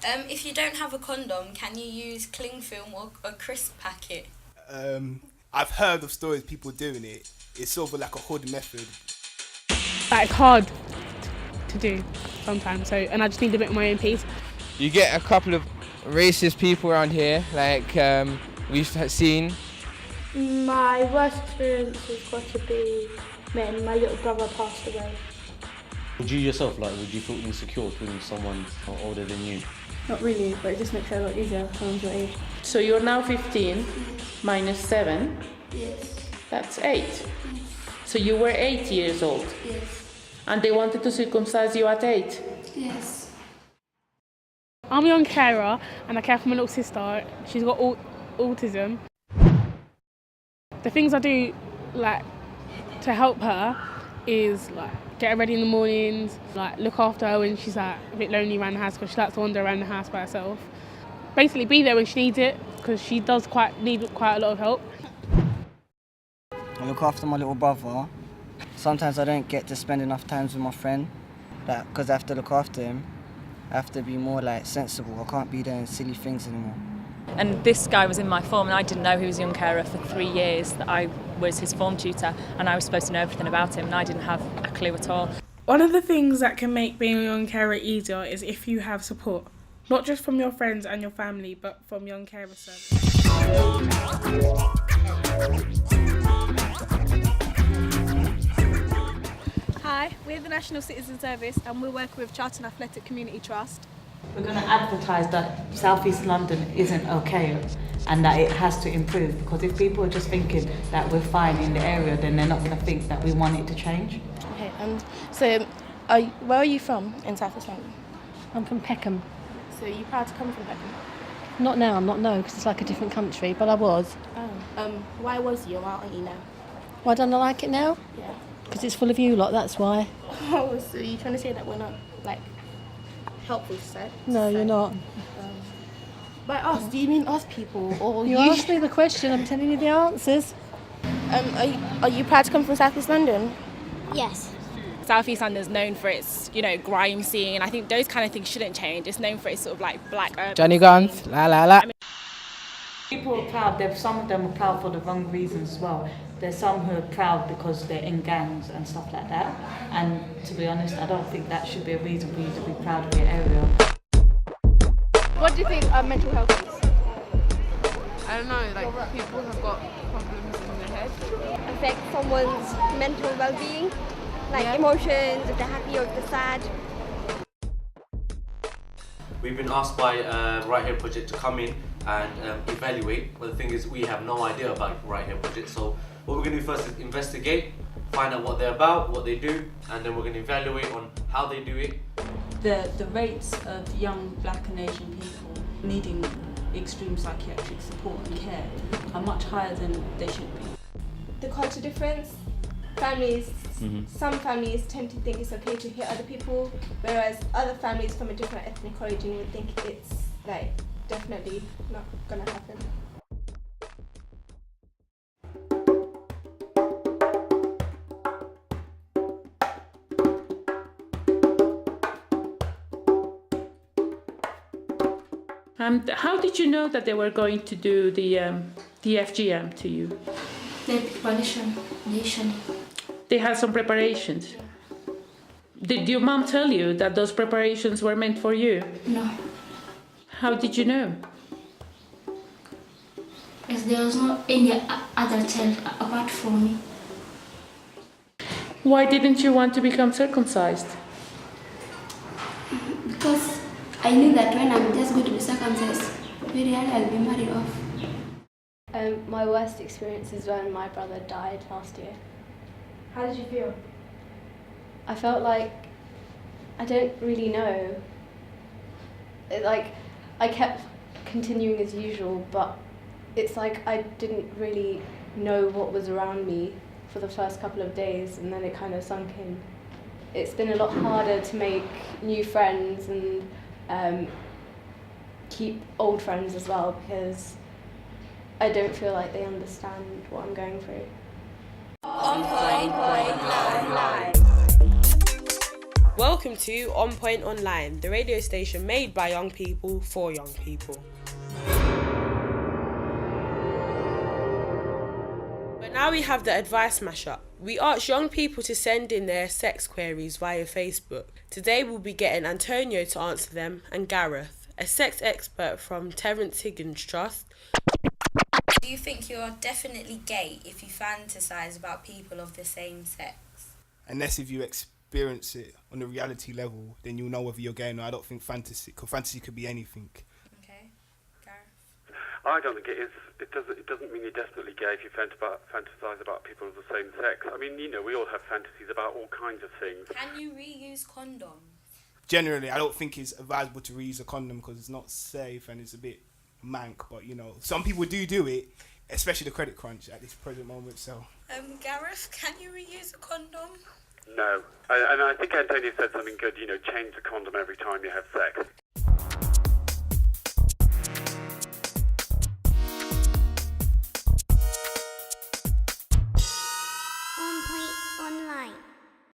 If you don't have a condom, can you use cling film or a crisp packet? I've heard of stories people doing it. It's sort of like a hood method. Like hard to do sometimes, and I just need a bit of my own peace. You get a couple of racist people around here, like we've seen. My worst experience has got to be when my little brother passed away. Would you yourself, would you feel insecure with someone older than you? Not really, but it just makes it a lot easier for someone's your age. So you're now 15, minus 7? Yes. That's 8. So you were 8 years old? Yes. And they wanted to circumcise you at 8? Yes. I'm a young carer and I care for my little sister. She's got autism. The things I do to help her is get her ready in the mornings, look after her when she's a bit lonely around the house because she likes to wander around the house by herself. Basically be there when she needs it because she does need quite a lot of help. I look after my little brother. Sometimes I don't get to spend enough time with my friend because I have to look after him. I have to be more sensible. I can't be doing silly things anymore. And this guy was in my form and I didn't know he was a young carer for 3 years, that I was his form tutor and I was supposed to know everything about him and I didn't have a clue at all. One of the things that can make being a young carer easier is if you have support, not just from your friends and your family, but from Young Carer Service. Hi, we're the National Citizen Service and we're working with Charlton Athletic Community Trust. We're going to advertise that South East London isn't okay and that it has to improve, because if people are just thinking that we're fine in the area, then they're not going to think that we want it to change. Okay, so where are you from in South East London? I'm from Peckham. So are you proud to come from Peckham? Not now, I'm not, no, because it's like a different country, but I was. Oh, why was you? Why aren't you now? Why don't I like it now? Yeah. Because it's full of you lot, that's why. Oh, so you're trying to say that we're not, helpful society? No, you're not. By us, do you mean us people? Or you asked me the question, I'm telling you the answers. Are you proud to come from South East London? Yes. South East London is known for its, grime scene, and I think those kind of things shouldn't change. It's known for its sort of black urban Johnny Guns, la la la. People are proud, some of them are proud for the wrong reasons as well. There's some who are proud because they're in gangs and stuff like that. And to be honest, I don't think that should be a reason for you to be proud of your area. What do you think mental health is? I don't know, people have got problems in their head. Affect someone's mental well-being, emotions, if they're happy or if they're sad. We've been asked by Right Here Project to come in and evaluate, but the thing is we have no idea about Right Here Project, so what we're going to do first is investigate, find out what they're about, what they do, and then we're going to evaluate on how they do it. The rates of young black and Asian people needing extreme psychiatric support and care are much higher than they should be. The culture difference, some families tend to think it's okay to hit other people, whereas other families from a different ethnic origin would think it's definitely not gonna happen. How did you know that they were going to do the FGM to you? The preparation, initially. They had some preparations. Did your mom tell you that those preparations were meant for you? No. How did you know? As there was no any other child apart from me. Why didn't you want to become circumcised? Because I knew that when I'm just going to be circumcised, very hard I'll be married off. My worst experience is when my brother died last year. How did you feel? I felt like I don't really know. I kept continuing as usual, but it's I didn't really know what was around me for the first couple of days, and then it kind of sunk in. It's been a lot harder to make new friends and keep old friends as well, because I don't feel like they understand what I'm going through. On point, live. Welcome to On Point Online, the radio station made by young people for young people. But now we have the advice mashup. We asked young people to send in their sex queries via Facebook. Today we'll be getting Antonio to answer them and Gareth, a sex expert from Terence Higgins Trust. Do you think you're definitely gay if you fantasize about people of the same sex? Unless if you experience it on a reality level, then you'll know whether you're gay or not. I don't think fantasy, because fantasy could be anything. Okay, Gareth? I don't think it is. It doesn't mean you're definitely gay if you fantasize about people of the same sex. I mean, you know, we all have fantasies about all kinds of things. Can you reuse condoms? Generally, I don't think it's advisable to reuse a condom because it's not safe and it's a bit mank. But, you know, some people do it, especially the credit crunch at this present moment. So, Gareth, can you reuse a condom? No. And I think Antonio said something good, you know, change the condom every time you have sex.